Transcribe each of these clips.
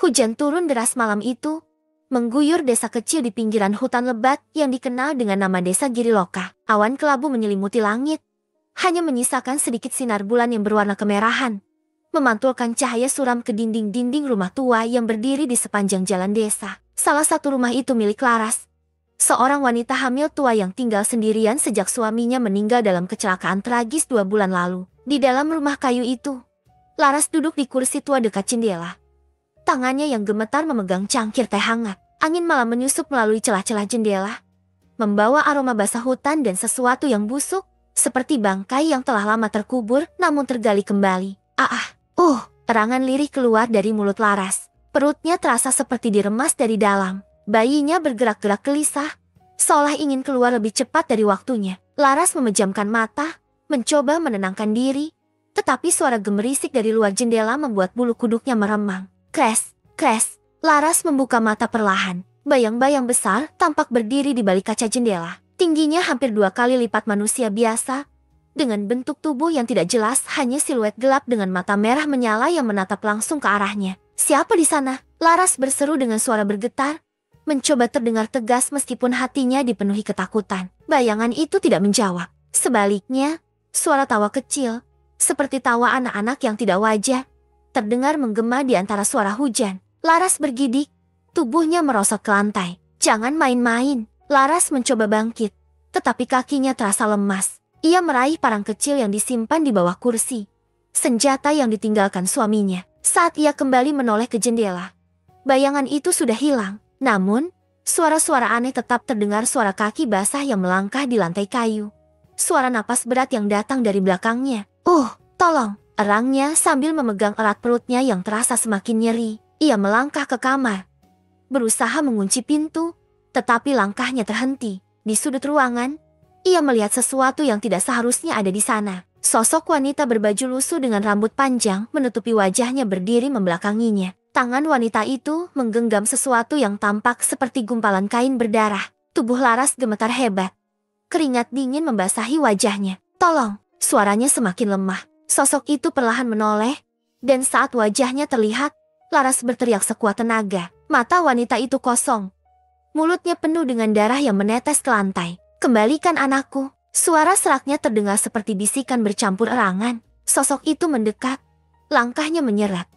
Hujan turun deras malam itu, mengguyur desa kecil di pinggiran hutan lebat yang dikenal dengan nama desa Giriloka. Awan kelabu menyelimuti langit, hanya menyisakan sedikit sinar bulan yang berwarna kemerahan, memantulkan cahaya suram ke dinding-dinding rumah tua yang berdiri di sepanjang jalan desa. Salah satu rumah itu milik Laras, seorang wanita hamil tua yang tinggal sendirian sejak suaminya meninggal dalam kecelakaan tragis 2 bulan lalu. Di dalam rumah kayu itu, Laras duduk di kursi tua dekat jendela. Tangannya yang gemetar memegang cangkir teh hangat. Angin malam menyusup melalui celah-celah jendela, membawa aroma basah hutan dan sesuatu yang busuk, seperti bangkai yang telah lama terkubur namun tergali kembali. Erangan lirih keluar dari mulut Laras. Perutnya terasa seperti diremas dari dalam. Bayinya bergerak-gerak gelisah, seolah ingin keluar lebih cepat dari waktunya. Laras memejamkan mata, mencoba menenangkan diri, tetapi suara gemerisik dari luar jendela membuat bulu kuduknya meremang. Kres, kres. Laras membuka mata perlahan. Bayang-bayang besar tampak berdiri di balik kaca jendela. Tingginya hampir 2 kali lipat manusia biasa, dengan bentuk tubuh yang tidak jelas, hanya siluet gelap dengan mata merah menyala yang menatap langsung ke arahnya. Siapa di sana? Laras berseru dengan suara bergetar, mencoba terdengar tegas meskipun hatinya dipenuhi ketakutan. Bayangan itu tidak menjawab. Sebaliknya, suara tawa kecil, seperti tawa anak-anak yang tidak wajar, terdengar menggema di antara suara hujan. Laras bergidik, tubuhnya merosot ke lantai. Jangan main-main. Laras mencoba bangkit, tetapi kakinya terasa lemas. Ia meraih parang kecil yang disimpan di bawah kursi, senjata yang ditinggalkan suaminya. Saat ia kembali menoleh ke jendela, bayangan itu sudah hilang. Namun, suara-suara aneh tetap terdengar, suara kaki basah yang melangkah di lantai kayu. Suara napas berat yang datang dari belakangnya. Tolong! Erangnya sambil memegang erat perutnya yang terasa semakin nyeri. Ia melangkah ke kamar, berusaha mengunci pintu, tetapi langkahnya terhenti. Di sudut ruangan, ia melihat sesuatu yang tidak seharusnya ada di sana. Sosok wanita berbaju lusuh dengan rambut panjang menutupi wajahnya berdiri membelakanginya. Tangan wanita itu menggenggam sesuatu yang tampak seperti gumpalan kain berdarah. Tubuh Laras gemetar hebat. Keringat dingin membasahi wajahnya. Tolong! Suaranya semakin lemah. Sosok itu perlahan menoleh, dan saat wajahnya terlihat, Laras berteriak sekuat tenaga. Mata wanita itu kosong. Mulutnya penuh dengan darah yang menetes ke lantai. Kembalikan anakku. Suara seraknya terdengar seperti bisikan bercampur erangan. Sosok itu mendekat. Langkahnya menyeret.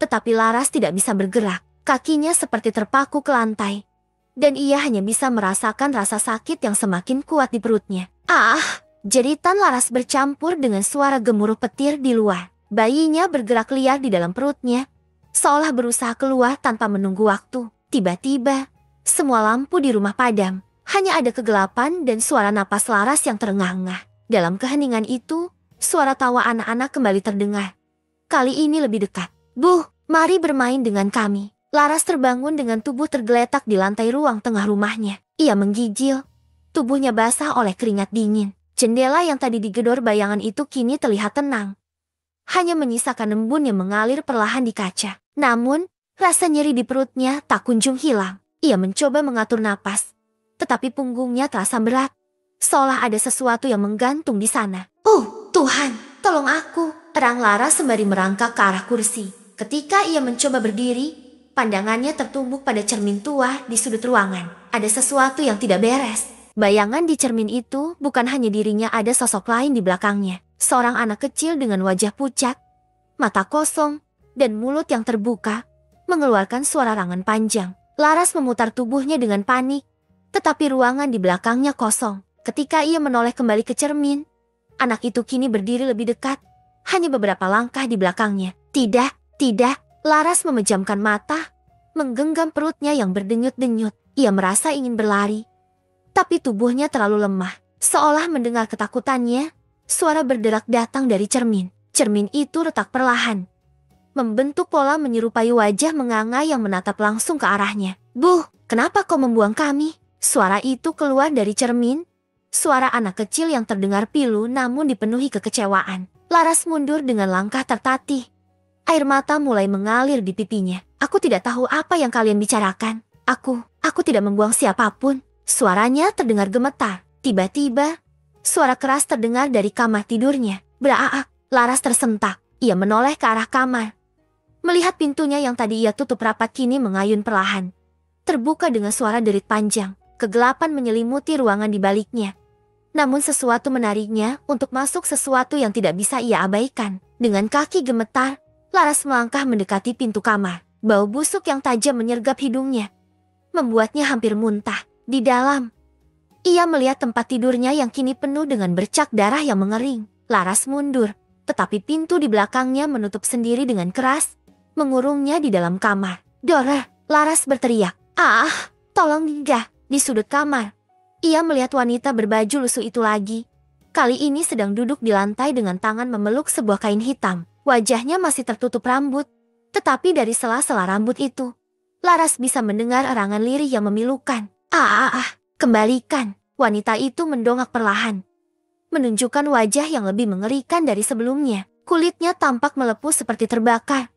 Tetapi Laras tidak bisa bergerak. Kakinya seperti terpaku ke lantai. Dan ia hanya bisa merasakan rasa sakit yang semakin kuat di perutnya. Jeritan Laras bercampur dengan suara gemuruh petir di luar. Bayinya bergerak liar di dalam perutnya, seolah berusaha keluar tanpa menunggu waktu. Tiba-tiba, semua lampu di rumah padam. Hanya ada kegelapan dan suara napas Laras yang terengah-engah. Dalam keheningan itu, suara tawa anak-anak kembali terdengar. Kali ini lebih dekat. Bu, mari bermain dengan kami. Laras terbangun dengan tubuh tergeletak di lantai ruang tengah rumahnya. Ia menggigil. Tubuhnya basah oleh keringat dingin. Jendela yang tadi digedor bayangan itu kini terlihat tenang. Hanya menyisakan embun yang mengalir perlahan di kaca. Namun, rasa nyeri di perutnya tak kunjung hilang. Ia mencoba mengatur napas, tetapi punggungnya terasa berat, seolah ada sesuatu yang menggantung di sana. Tuhan, tolong aku! Terang Laras sembari merangkak ke arah kursi. Ketika ia mencoba berdiri, pandangannya tertumbuk pada cermin tua di sudut ruangan. Ada sesuatu yang tidak beres. Bayangan di cermin itu bukan hanya dirinya, ada sosok lain di belakangnya. Seorang anak kecil dengan wajah pucat, mata kosong, dan mulut yang terbuka, mengeluarkan suara rangan panjang. Laras memutar tubuhnya dengan panik, tetapi ruangan di belakangnya kosong. Ketika ia menoleh kembali ke cermin, anak itu kini berdiri lebih dekat, hanya beberapa langkah di belakangnya. Tidak. Laras memejamkan mata, menggenggam perutnya yang berdenyut-denyut. Ia merasa ingin berlari, tapi tubuhnya terlalu lemah. Seolah mendengar ketakutannya, suara berderak datang dari cermin. Cermin itu retak perlahan, membentuk pola menyerupai wajah menganga yang menatap langsung ke arahnya. Bu, kenapa kau membuang kami? Suara itu keluar dari cermin. Suara anak kecil yang terdengar pilu namun dipenuhi kekecewaan. Laras mundur dengan langkah tertatih. Air mata mulai mengalir di pipinya. Aku tidak tahu apa yang kalian bicarakan. Aku tidak membuang siapapun. Suaranya terdengar gemetar. Tiba-tiba, suara keras terdengar dari kamar tidurnya. Braak, Laras tersentak. Ia menoleh ke arah kamar, Melihat pintunya yang tadi ia tutup rapat kini mengayun perlahan. Terbuka dengan suara derit panjang. Kegelapan menyelimuti ruangan di baliknya. Namun sesuatu menariknya untuk masuk sesuatu yang tidak bisa ia abaikan. Dengan kaki gemetar, Laras melangkah mendekati pintu kamar. Bau busuk yang tajam menyergap hidungnya, membuatnya hampir muntah. Di dalam, ia melihat tempat tidurnya yang kini penuh dengan bercak darah yang mengering. Laras mundur, tetapi pintu di belakangnya menutup sendiri dengan keras, mengurungnya di dalam kamar. "Dora!" Laras berteriak. "Ah, tolong enggak!" Di sudut kamar, ia melihat wanita berbaju lusuh itu lagi. Kali ini sedang duduk di lantai dengan tangan memeluk sebuah kain hitam. Wajahnya masih tertutup rambut, tetapi dari sela-sela rambut itu, Laras bisa mendengar erangan lirih yang memilukan. Kembalikan." Wanita itu mendongak perlahan, menunjukkan wajah yang lebih mengerikan dari sebelumnya. Kulitnya tampak melepuh seperti terbakar.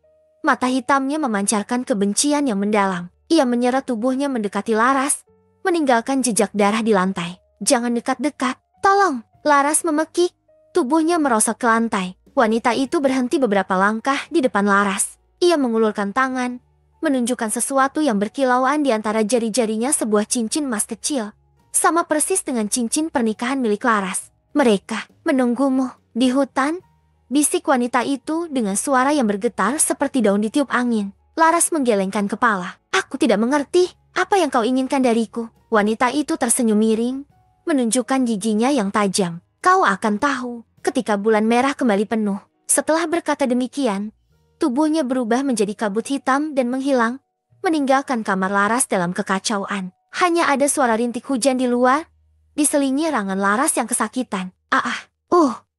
Mata hitamnya memancarkan kebencian yang mendalam. Ia menyeret tubuhnya mendekati Laras, meninggalkan jejak darah di lantai. "Jangan dekat-dekat, tolong!" Laras memekik, tubuhnya merosot ke lantai. Wanita itu berhenti beberapa langkah di depan Laras. Ia mengulurkan tangan, menunjukkan sesuatu yang berkilauan di antara jari-jarinya, sebuah cincin emas kecil. Sama persis dengan cincin pernikahan milik Laras. "Mereka menunggumu di hutan," bisik wanita itu dengan suara yang bergetar seperti daun ditiup angin. Laras menggelengkan kepala. "Aku tidak mengerti, apa yang kau inginkan dariku?" Wanita itu tersenyum miring, menunjukkan giginya yang tajam. "Kau akan tahu ketika bulan merah kembali penuh." Setelah berkata demikian, tubuhnya berubah menjadi kabut hitam dan menghilang, meninggalkan kamar Laras dalam kekacauan. Hanya ada suara rintik hujan di luar, diselingi erangan Laras yang kesakitan.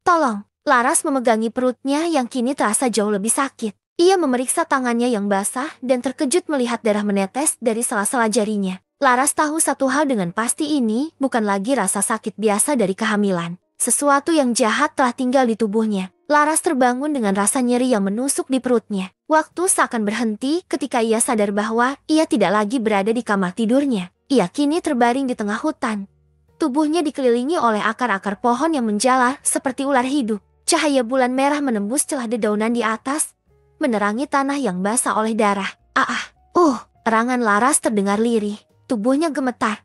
Tolong!" Laras memegangi perutnya yang kini terasa jauh lebih sakit. Ia memeriksa tangannya yang basah dan terkejut melihat darah menetes dari sela-sela jarinya. Laras tahu satu hal dengan pasti, ini bukan lagi rasa sakit biasa dari kehamilan. Sesuatu yang jahat telah tinggal di tubuhnya. Laras terbangun dengan rasa nyeri yang menusuk di perutnya. Waktu seakan berhenti ketika ia sadar bahwa ia tidak lagi berada di kamar tidurnya. Ia kini terbaring di tengah hutan. Tubuhnya dikelilingi oleh akar-akar pohon yang menjalar seperti ular hidup. Cahaya bulan merah menembus celah dedaunan di atas, menerangi tanah yang basah oleh darah. Erangan Laras terdengar lirih. Tubuhnya gemetar.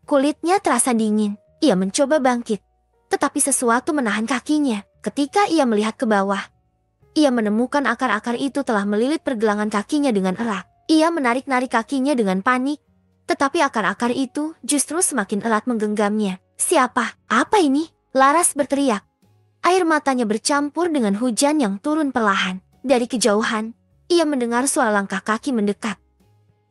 Kulitnya terasa dingin. Ia mencoba bangkit, tetapi sesuatu menahan kakinya. Ketika ia melihat ke bawah, ia menemukan akar-akar itu telah melilit pergelangan kakinya dengan erat. Ia menarik-narik kakinya dengan panik, tetapi akar-akar itu justru semakin erat menggenggamnya. "Siapa? Apa ini?" Laras berteriak. Air matanya bercampur dengan hujan yang turun perlahan. Dari kejauhan, ia mendengar suara langkah kaki mendekat.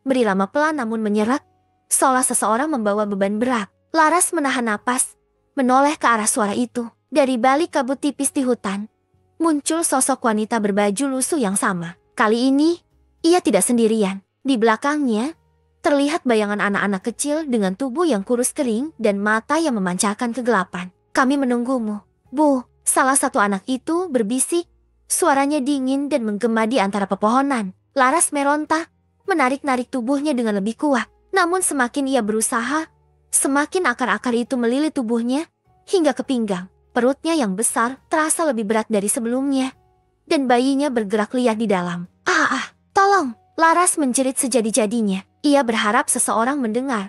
Berirama pelan namun menyeret, seolah seseorang membawa beban berat. Laras menahan napas, menoleh ke arah suara itu. Dari balik kabut tipis di hutan, muncul sosok wanita berbaju lusuh yang sama. Kali ini, ia tidak sendirian. Di belakangnya, terlihat bayangan anak-anak kecil dengan tubuh yang kurus kering dan mata yang memancarkan kegelapan. "Kami menunggumu, Bu," salah satu anak itu berbisik. Suaranya dingin dan menggema di antara pepohonan. Laras meronta, menarik-narik tubuhnya dengan lebih kuat. Namun semakin ia berusaha, semakin akar-akar itu melilit tubuhnya hingga ke pinggang. Perutnya yang besar terasa lebih berat dari sebelumnya, dan bayinya bergerak liar di dalam. Tolong!" Laras menjerit sejadi-jadinya. Ia berharap seseorang mendengar,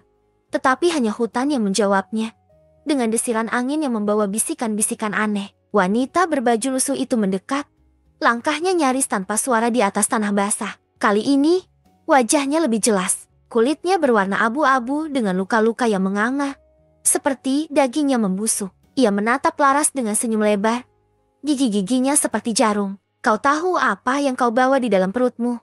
tetapi hanya hutan yang menjawabnya. Dengan desiran angin yang membawa bisikan-bisikan aneh, wanita berbaju lusuh itu mendekat. Langkahnya nyaris tanpa suara di atas tanah basah. Kali ini, wajahnya lebih jelas. Kulitnya berwarna abu-abu dengan luka-luka yang menganga, seperti dagingnya membusuk. Ia menatap Laras dengan senyum lebar. Gigi-giginya seperti jarum. "Kau tahu apa yang kau bawa di dalam perutmu,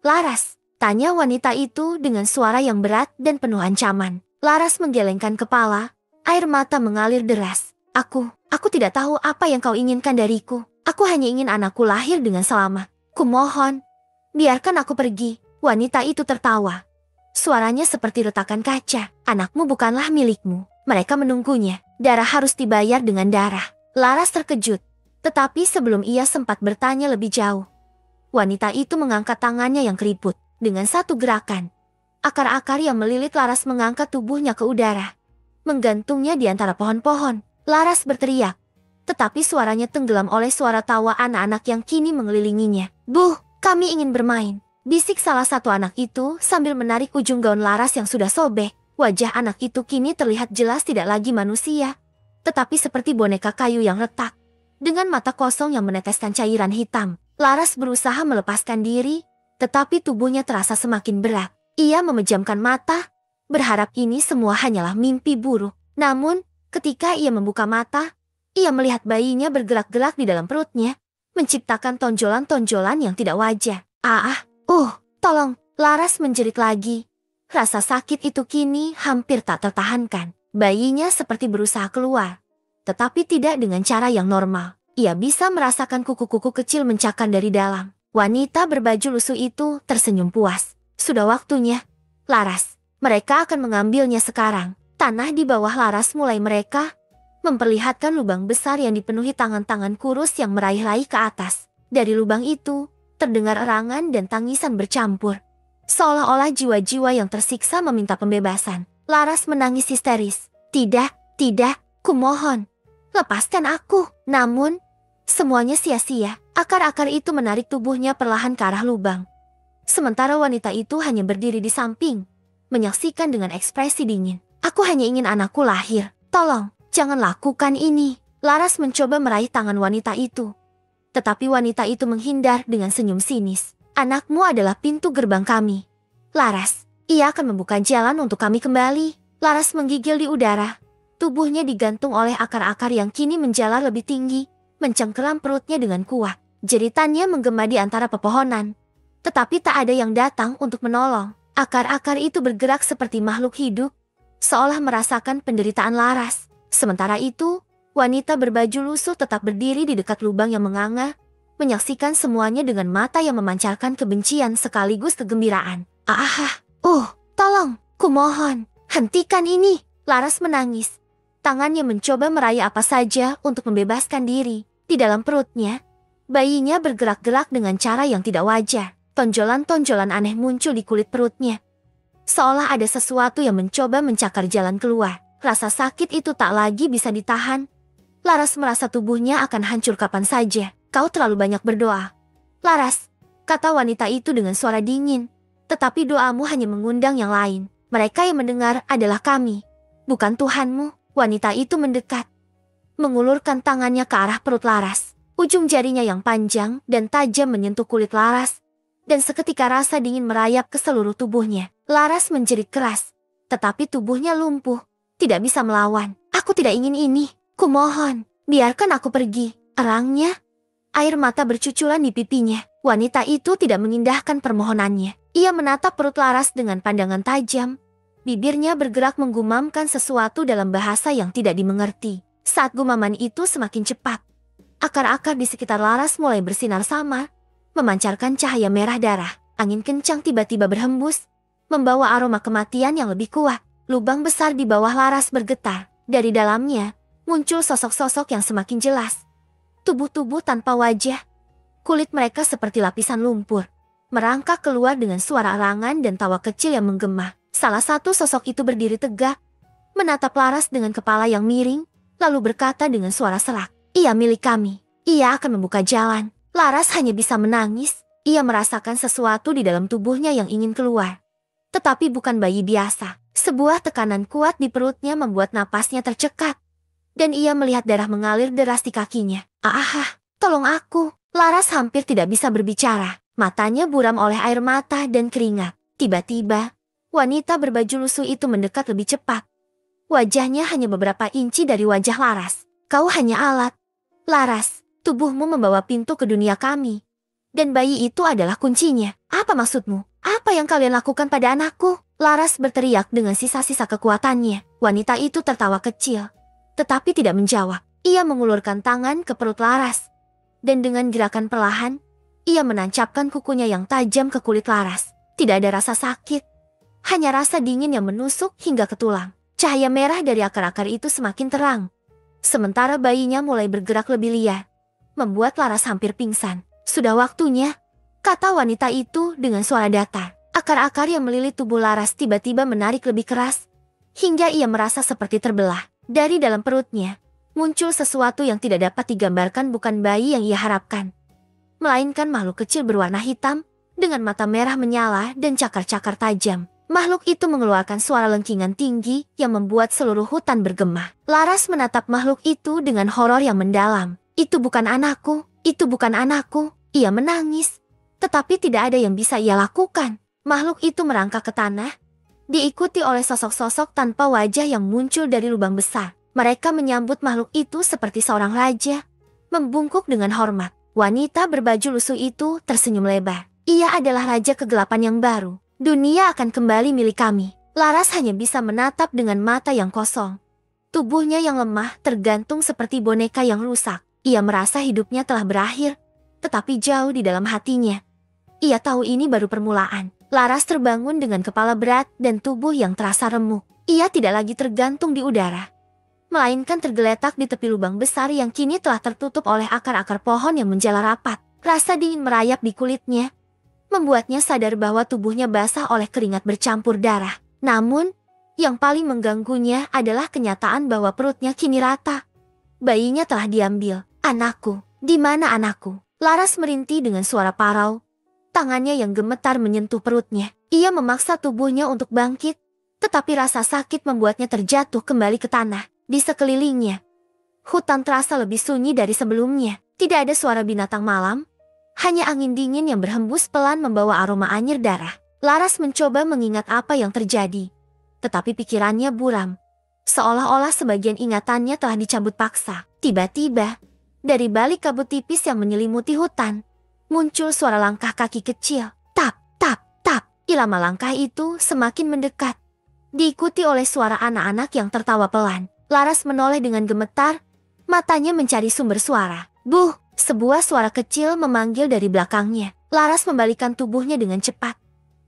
Laras?" tanya wanita itu dengan suara yang berat dan penuh ancaman. Laras menggelengkan kepala, air mata mengalir deras. Aku tidak tahu apa yang kau inginkan dariku. Aku hanya ingin anakku lahir dengan selamat. Kumohon, biarkan aku pergi." Wanita itu tertawa. Suaranya seperti retakan kaca. "Anakmu bukanlah milikmu. Mereka menunggunya. Darah harus dibayar dengan darah." Laras terkejut. Tetapi sebelum ia sempat bertanya lebih jauh, wanita itu mengangkat tangannya yang keriput. Dengan satu gerakan, akar-akar yang melilit Laras mengangkat tubuhnya ke udara, menggantungnya di antara pohon-pohon. Laras berteriak, tetapi suaranya tenggelam oleh suara tawa anak-anak yang kini mengelilinginya. "Bu, Kami ingin bermain, bisik salah satu anak itu sambil menarik ujung gaun Laras yang sudah sobek. Wajah anak itu kini terlihat jelas tidak lagi manusia, tetapi seperti boneka kayu yang retak. Dengan mata kosong yang meneteskan cairan hitam, Laras berusaha melepaskan diri, tetapi tubuhnya terasa semakin berat. Ia memejamkan mata, berharap ini semua hanyalah mimpi buruk. Namun, ketika ia membuka mata, ia melihat bayinya bergerak-gerak di dalam perutnya, menciptakan tonjolan-tonjolan yang tidak wajar. Tolong, Laras menjerit lagi. Rasa sakit itu kini hampir tak tertahankan. Bayinya seperti berusaha keluar, tetapi tidak dengan cara yang normal. Ia bisa merasakan kuku-kuku kecil mencakar dari dalam. Wanita berbaju lusuh itu tersenyum puas. Sudah waktunya, Laras. Mereka akan mengambilnya sekarang. Tanah di bawah Laras mulai mereka, memperlihatkan lubang besar yang dipenuhi tangan-tangan kurus yang meraih-raih ke atas. Dari lubang itu, terdengar erangan dan tangisan bercampur. Seolah-olah jiwa-jiwa yang tersiksa meminta pembebasan. Laras menangis histeris. Tidak, kumohon. Lepaskan aku. Namun, semuanya sia-sia. Akar-akar itu menarik tubuhnya perlahan ke arah lubang. Sementara wanita itu hanya berdiri di samping, menyaksikan dengan ekspresi dingin. Aku hanya ingin anakku lahir. Tolong, jangan lakukan ini. Laras mencoba meraih tangan wanita itu. Tetapi wanita itu menghindar dengan senyum sinis. Anakmu adalah pintu gerbang kami. Laras, ia akan membuka jalan untuk kami kembali. Laras menggigil di udara. Tubuhnya digantung oleh akar-akar yang kini menjalar lebih tinggi, mencengkeram perutnya dengan kuat. Jeritannya menggema di antara pepohonan. Tetapi tak ada yang datang untuk menolong. Akar-akar itu bergerak seperti makhluk hidup, seolah merasakan penderitaan Laras. Sementara itu, wanita berbaju lusuh tetap berdiri di dekat lubang yang menganga, menyaksikan semuanya dengan mata yang memancarkan kebencian sekaligus kegembiraan. Tolong, kumohon, hentikan ini. Laras menangis. Tangannya mencoba meraih apa saja untuk membebaskan diri. Di dalam perutnya, bayinya bergerak-gerak dengan cara yang tidak wajar. Tonjolan-tonjolan aneh muncul di kulit perutnya. Seolah ada sesuatu yang mencoba mencakar jalan keluar. Rasa sakit itu tak lagi bisa ditahan. Laras merasa tubuhnya akan hancur kapan saja. Kau terlalu banyak berdoa. Laras, kata wanita itu dengan suara dingin. Tetapi doamu hanya mengundang yang lain. Mereka yang mendengar adalah kami, bukan Tuhanmu. Wanita itu mendekat, mengulurkan tangannya ke arah perut Laras. Ujung jarinya yang panjang dan tajam menyentuh kulit Laras. Dan seketika rasa dingin merayap ke seluruh tubuhnya. Laras menjerit keras, tetapi tubuhnya lumpuh, tidak bisa melawan. Aku tidak ingin ini. Kumohon, biarkan aku pergi. Erangnya. Air mata bercucuran di pipinya. Wanita itu tidak mengindahkan permohonannya. Ia menatap perut Laras dengan pandangan tajam. Bibirnya bergerak menggumamkan sesuatu dalam bahasa yang tidak dimengerti. Saat gumaman itu semakin cepat, akar-akar di sekitar Laras mulai bersinar samar, memancarkan cahaya merah darah. Angin kencang tiba-tiba berhembus, membawa aroma kematian yang lebih kuat. Lubang besar di bawah Laras bergetar. Dari dalamnya, muncul sosok-sosok yang semakin jelas. Tubuh-tubuh tanpa wajah. Kulit mereka seperti lapisan lumpur, merangkak keluar dengan suara erangan dan tawa kecil yang menggema. Salah satu sosok itu berdiri tegak, menatap Laras dengan kepala yang miring, lalu berkata dengan suara serak, "Ia milik kami. Ia akan membuka jalan." Laras hanya bisa menangis. Ia merasakan sesuatu di dalam tubuhnya yang ingin keluar. Tetapi bukan bayi biasa. Sebuah tekanan kuat di perutnya membuat napasnya tercekat. Dan ia melihat darah mengalir deras di kakinya. Tolong aku." Laras hampir tidak bisa berbicara. Matanya buram oleh air mata dan keringat. Tiba-tiba, wanita berbaju lusuh itu mendekat lebih cepat. Wajahnya hanya beberapa inci dari wajah Laras. "Kau hanya alat. Laras, tubuhmu membawa pintu ke dunia kami. Dan bayi itu adalah kuncinya. Apa maksudmu? Apa yang kalian lakukan pada anakku?" Laras berteriak dengan sisa-sisa kekuatannya. Wanita itu tertawa kecil, tetapi tidak menjawab. Ia mengulurkan tangan ke perut Laras. Dan dengan gerakan perlahan, ia menancapkan kukunya yang tajam ke kulit Laras. Tidak ada rasa sakit, hanya rasa dingin yang menusuk hingga ke tulang. Cahaya merah dari akar-akar itu semakin terang. Sementara bayinya mulai bergerak lebih liar, membuat Laras hampir pingsan. "Sudah waktunya," kata wanita itu dengan suara datar. Akar-akar yang melilit tubuh Laras tiba-tiba menarik lebih keras, hingga ia merasa seperti terbelah. Dari dalam perutnya, muncul sesuatu yang tidak dapat digambarkan, bukan bayi yang ia harapkan. melainkan makhluk kecil berwarna hitam, dengan mata merah menyala dan cakar-cakar tajam. Makhluk itu mengeluarkan suara lengkingan tinggi yang membuat seluruh hutan bergema. Laras menatap makhluk itu dengan horor yang mendalam. Itu bukan anakku, itu bukan anakku. Ia menangis, tetapi tidak ada yang bisa ia lakukan. Makhluk itu merangkak ke tanah, diikuti oleh sosok-sosok tanpa wajah yang muncul dari lubang besar. Mereka menyambut makhluk itu seperti seorang raja, membungkuk dengan hormat. Wanita berbaju lusuh itu tersenyum lebar. Ia adalah raja kegelapan yang baru. Dunia akan kembali milik kami. Laras hanya bisa menatap dengan mata yang kosong. Tubuhnya yang lemah tergantung seperti boneka yang rusak. Ia merasa hidupnya telah berakhir, tetapi jauh di dalam hatinya, ia tahu ini baru permulaan. Laras terbangun dengan kepala berat dan tubuh yang terasa remuk. Ia tidak lagi tergantung di udara, melainkan tergeletak di tepi lubang besar yang kini telah tertutup oleh akar-akar pohon yang menjala rapat. Rasa dingin merayap di kulitnya, membuatnya sadar bahwa tubuhnya basah oleh keringat bercampur darah. Namun, yang paling mengganggunya adalah kenyataan bahwa perutnya kini rata. Bayinya telah diambil. Anakku, di mana anakku? Laras merintih dengan suara parau. Tangannya yang gemetar menyentuh perutnya. Ia memaksa tubuhnya untuk bangkit, tetapi rasa sakit membuatnya terjatuh kembali ke tanah. Di sekelilingnya, hutan terasa lebih sunyi dari sebelumnya. Tidak ada suara binatang malam, hanya angin dingin yang berhembus pelan membawa aroma anyir darah. Laras mencoba mengingat apa yang terjadi, tetapi pikirannya buram. Seolah-olah sebagian ingatannya telah dicabut paksa. Tiba-tiba, dari balik kabut tipis yang menyelimuti hutan, muncul suara langkah kaki kecil. Tap, tap, tap. Irama langkah itu semakin mendekat, diikuti oleh suara anak-anak yang tertawa pelan. Laras menoleh dengan gemetar, matanya mencari sumber suara. Buh! Sebuah suara kecil memanggil dari belakangnya. Laras membalikkan tubuhnya dengan cepat,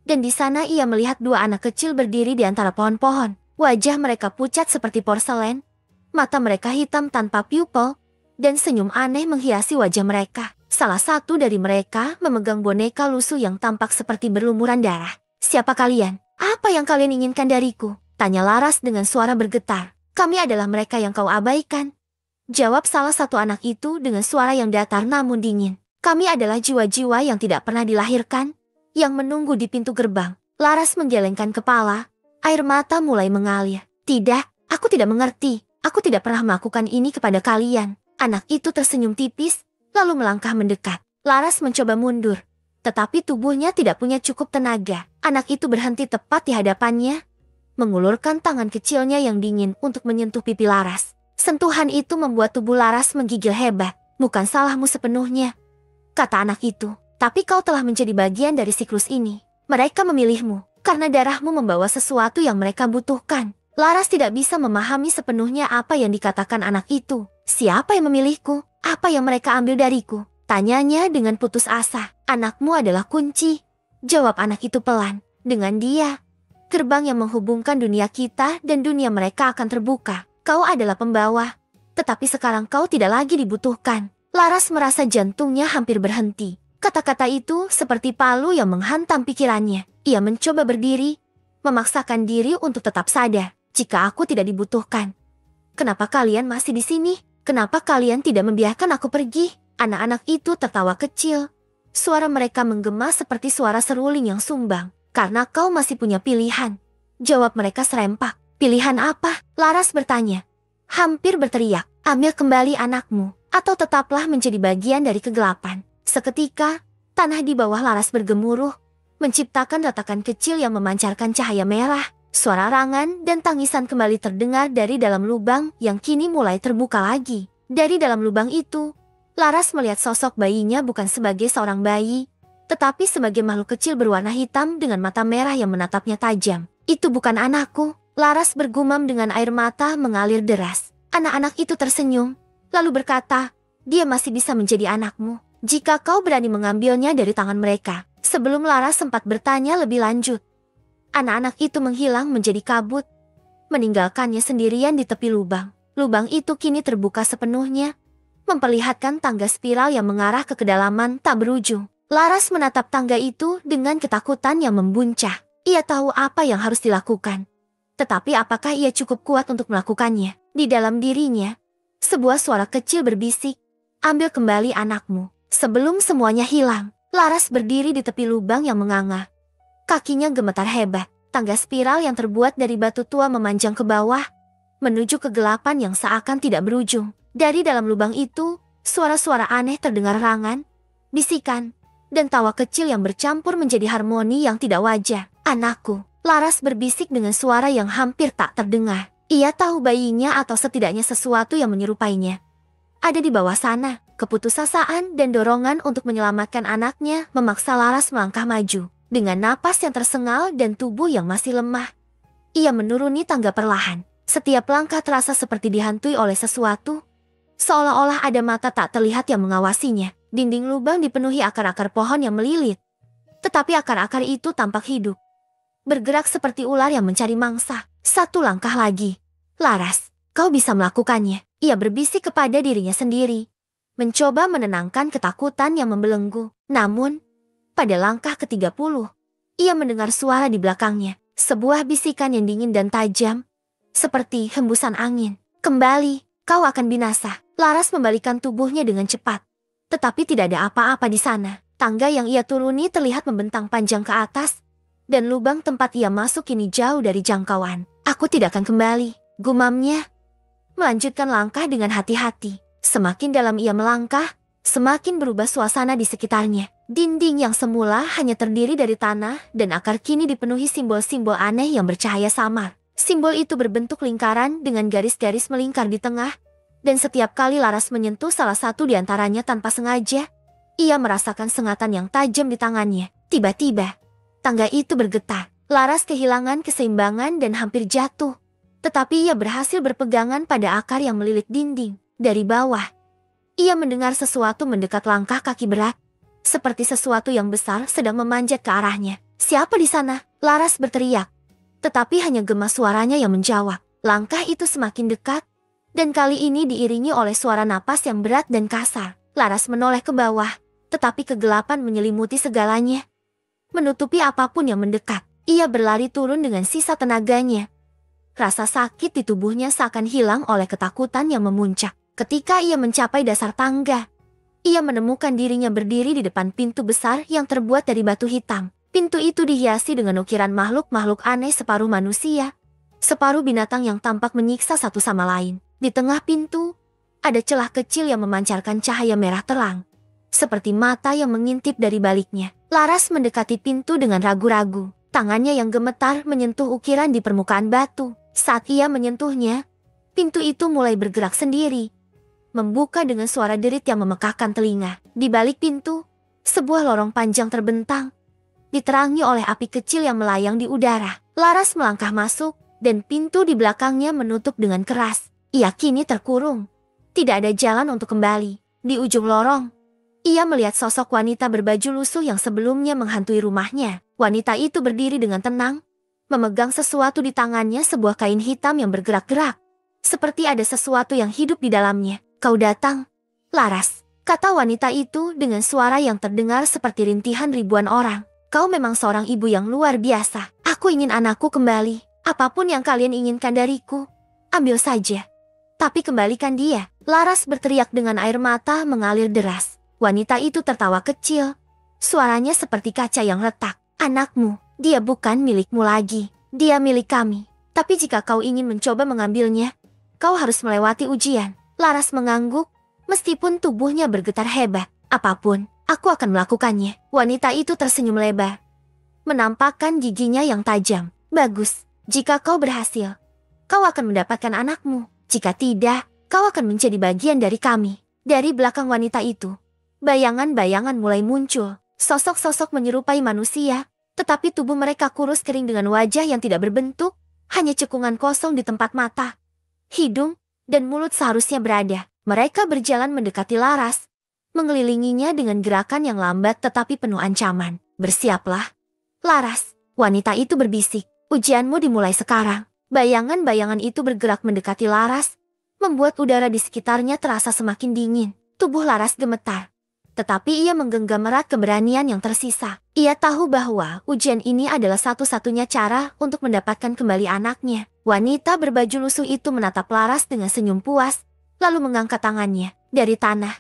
dan di sana ia melihat dua anak kecil berdiri di antara pohon-pohon. Wajah mereka pucat seperti porselen, mata mereka hitam tanpa pupil, dan senyum aneh menghiasi wajah mereka. Salah satu dari mereka memegang boneka lusuh yang tampak seperti berlumuran darah. Siapa kalian? Apa yang kalian inginkan dariku? Tanya Laras dengan suara bergetar. Kami adalah mereka yang kau abaikan, jawab salah satu anak itu dengan suara yang datar namun dingin. Kami adalah jiwa-jiwa yang tidak pernah dilahirkan, yang menunggu di pintu gerbang. Laras menggelengkan kepala, air mata mulai mengalir. Tidak, aku tidak mengerti. Aku tidak pernah melakukan ini kepada kalian. Anak itu tersenyum tipis, lalu melangkah mendekat. Laras mencoba mundur, tetapi tubuhnya tidak punya cukup tenaga. Anak itu berhenti tepat di hadapannya, mengulurkan tangan kecilnya yang dingin untuk menyentuh pipi Laras. Sentuhan itu membuat tubuh Laras menggigil hebat. Bukan salahmu sepenuhnya, kata anak itu. Tapi kau telah menjadi bagian dari siklus ini. Mereka memilihmu, karena darahmu membawa sesuatu yang mereka butuhkan. Laras tidak bisa memahami sepenuhnya apa yang dikatakan anak itu. Siapa yang memilihku? Apa yang mereka ambil dariku? Tanyanya dengan putus asa. Anakmu adalah kunci, jawab anak itu pelan. Dengan dia, gerbang yang menghubungkan dunia kita dan dunia mereka akan terbuka. Kau adalah pembawa, tetapi sekarang kau tidak lagi dibutuhkan. Laras merasa jantungnya hampir berhenti. Kata-kata itu seperti palu yang menghantam pikirannya. Ia mencoba berdiri, memaksakan diri untuk tetap sadar. Jika aku tidak dibutuhkan, kenapa kalian masih di sini? Kenapa kalian tidak membiarkan aku pergi? Anak-anak itu tertawa kecil. Suara mereka menggema seperti suara seruling yang sumbang. Karena kau masih punya pilihan, jawab mereka serempak. Pilihan apa? Laras bertanya, hampir berteriak. Ambil kembali anakmu, atau tetaplah menjadi bagian dari kegelapan. Seketika, tanah di bawah Laras bergemuruh, menciptakan retakan kecil yang memancarkan cahaya merah. Suara rangan dan tangisan kembali terdengar dari dalam lubang yang kini mulai terbuka lagi. Dari dalam lubang itu, Laras melihat sosok bayinya bukan sebagai seorang bayi, tetapi sebagai makhluk kecil berwarna hitam dengan mata merah yang menatapnya tajam. Itu bukan anakku. Laras bergumam dengan air mata mengalir deras. Anak-anak itu tersenyum, lalu berkata, dia masih bisa menjadi anakmu, jika kau berani mengambilnya dari tangan mereka. Sebelum Laras sempat bertanya lebih lanjut, anak-anak itu menghilang menjadi kabut, meninggalkannya sendirian di tepi lubang. Lubang itu kini terbuka sepenuhnya, memperlihatkan tangga spiral yang mengarah ke kedalaman tak berujung. Laras menatap tangga itu dengan ketakutan yang membuncah. Ia tahu apa yang harus dilakukan, tetapi apakah ia cukup kuat untuk melakukannya? Di dalam dirinya, sebuah suara kecil berbisik, ambil kembali anakmu. Sebelum semuanya hilang, Laras berdiri di tepi lubang yang menganga. Kakinya gemetar hebat. Tangga spiral yang terbuat dari batu tua memanjang ke bawah, menuju kegelapan yang seakan tidak berujung. Dari dalam lubang itu, suara-suara aneh terdengar, rangan, bisikan, dan tawa kecil yang bercampur menjadi harmoni yang tidak wajar. "Anakku," Laras berbisik dengan suara yang hampir tak terdengar. Ia tahu bayinya atau setidaknya sesuatu yang menyerupainya ada di bawah sana. Keputusasaan dan dorongan untuk menyelamatkan anaknya memaksa Laras melangkah maju. Dengan napas yang tersengal dan tubuh yang masih lemah, ia menuruni tangga perlahan. Setiap langkah terasa seperti dihantui oleh sesuatu, seolah-olah ada mata tak terlihat yang mengawasinya. Dinding lubang dipenuhi akar-akar pohon yang melilit, tetapi akar-akar itu tampak hidup, bergerak seperti ular yang mencari mangsa. "Satu langkah lagi, Laras, kau bisa melakukannya," ia berbisik kepada dirinya sendiri, mencoba menenangkan ketakutan yang membelenggu. Namun, pada langkah ke-30, ia mendengar suara di belakangnya. Sebuah bisikan yang dingin dan tajam, seperti hembusan angin. "Kembali, kau akan binasa." Laras membalikkan tubuhnya dengan cepat. Tetapi tidak ada apa-apa di sana. Tangga yang ia turuni terlihat membentang panjang ke atas, dan lubang tempat ia masuk kini jauh dari jangkauan. "Aku tidak akan kembali," gumamnya, melanjutkan langkah dengan hati-hati. Semakin dalam ia melangkah, semakin berubah suasana di sekitarnya. Dinding yang semula hanya terdiri dari tanah dan akar kini dipenuhi simbol-simbol aneh yang bercahaya samar. Simbol itu berbentuk lingkaran dengan garis-garis melingkar di tengah, dan setiap kali Laras menyentuh salah satu di antaranya tanpa sengaja, ia merasakan sengatan yang tajam di tangannya. Tiba-tiba, tangga itu bergetar. Laras kehilangan keseimbangan dan hampir jatuh. Tetapi ia berhasil berpegangan pada akar yang melilit dinding. Dari bawah, ia mendengar sesuatu mendekat. Langkah kaki berat, seperti sesuatu yang besar sedang memanjat ke arahnya. "Siapa di sana?" Laras berteriak. Tetapi hanya gema suaranya yang menjawab. Langkah itu semakin dekat, dan kali ini diiringi oleh suara napas yang berat dan kasar. Laras menoleh ke bawah, tetapi kegelapan menyelimuti segalanya, menutupi apapun yang mendekat. Ia berlari turun dengan sisa tenaganya. Rasa sakit di tubuhnya seakan hilang oleh ketakutan yang memuncak. Ketika ia mencapai dasar tangga, ia menemukan dirinya berdiri di depan pintu besar yang terbuat dari batu hitam. Pintu itu dihiasi dengan ukiran makhluk-makhluk aneh, separuh manusia, separuh binatang yang tampak menyiksa satu sama lain. Di tengah pintu, ada celah kecil yang memancarkan cahaya merah terang, seperti mata yang mengintip dari baliknya. Laras mendekati pintu dengan ragu-ragu. Tangannya yang gemetar menyentuh ukiran di permukaan batu. Saat ia menyentuhnya, pintu itu mulai bergerak sendiri, membuka dengan suara derit yang memekakkan telinga. Di balik pintu, sebuah lorong panjang terbentang, diterangi oleh api kecil yang melayang di udara. Laras melangkah masuk, dan pintu di belakangnya menutup dengan keras. Ia kini terkurung. Tidak ada jalan untuk kembali. Di ujung lorong, ia melihat sosok wanita berbaju lusuh yang sebelumnya menghantui rumahnya. Wanita itu berdiri dengan tenang, memegang sesuatu di tangannya, sebuah kain hitam yang bergerak-gerak, seperti ada sesuatu yang hidup di dalamnya. "Kau datang, Laras," kata wanita itu dengan suara yang terdengar seperti rintihan ribuan orang. "Kau memang seorang ibu yang luar biasa. Aku ingin anakku kembali. Apapun yang kalian inginkan dariku, ambil saja. Tapi kembalikan dia." Laras berteriak dengan air mata mengalir deras. Wanita itu tertawa kecil. Suaranya seperti kaca yang retak. "Anakmu, dia bukan milikmu lagi. Dia milik kami. Tapi jika kau ingin mencoba mengambilnya, kau harus melewati ujian." Laras mengangguk, meskipun tubuhnya bergetar hebat. "Apapun, aku akan melakukannya." Wanita itu tersenyum lebar, menampakkan giginya yang tajam. "Bagus, jika kau berhasil, kau akan mendapatkan anakmu. Jika tidak, kau akan menjadi bagian dari kami." Dari belakang wanita itu, bayangan-bayangan mulai muncul. Sosok-sosok menyerupai manusia, tetapi tubuh mereka kurus kering dengan wajah yang tidak berbentuk, hanya cekungan kosong di tempat mata, hidung, dan mulut seharusnya berada. Mereka berjalan mendekati Laras, mengelilinginya dengan gerakan yang lambat tetapi penuh ancaman. "Bersiaplah, Laras," wanita itu berbisik. "Ujianmu dimulai sekarang." Bayangan-bayangan itu bergerak mendekati Laras, membuat udara di sekitarnya terasa semakin dingin. Tubuh Laras gemetar, tetapi ia menggenggam erat keberanian yang tersisa. Ia tahu bahwa ujian ini adalah satu-satunya cara untuk mendapatkan kembali anaknya. Wanita berbaju lusuh itu menatap Laras dengan senyum puas, lalu mengangkat tangannya. Dari tanah,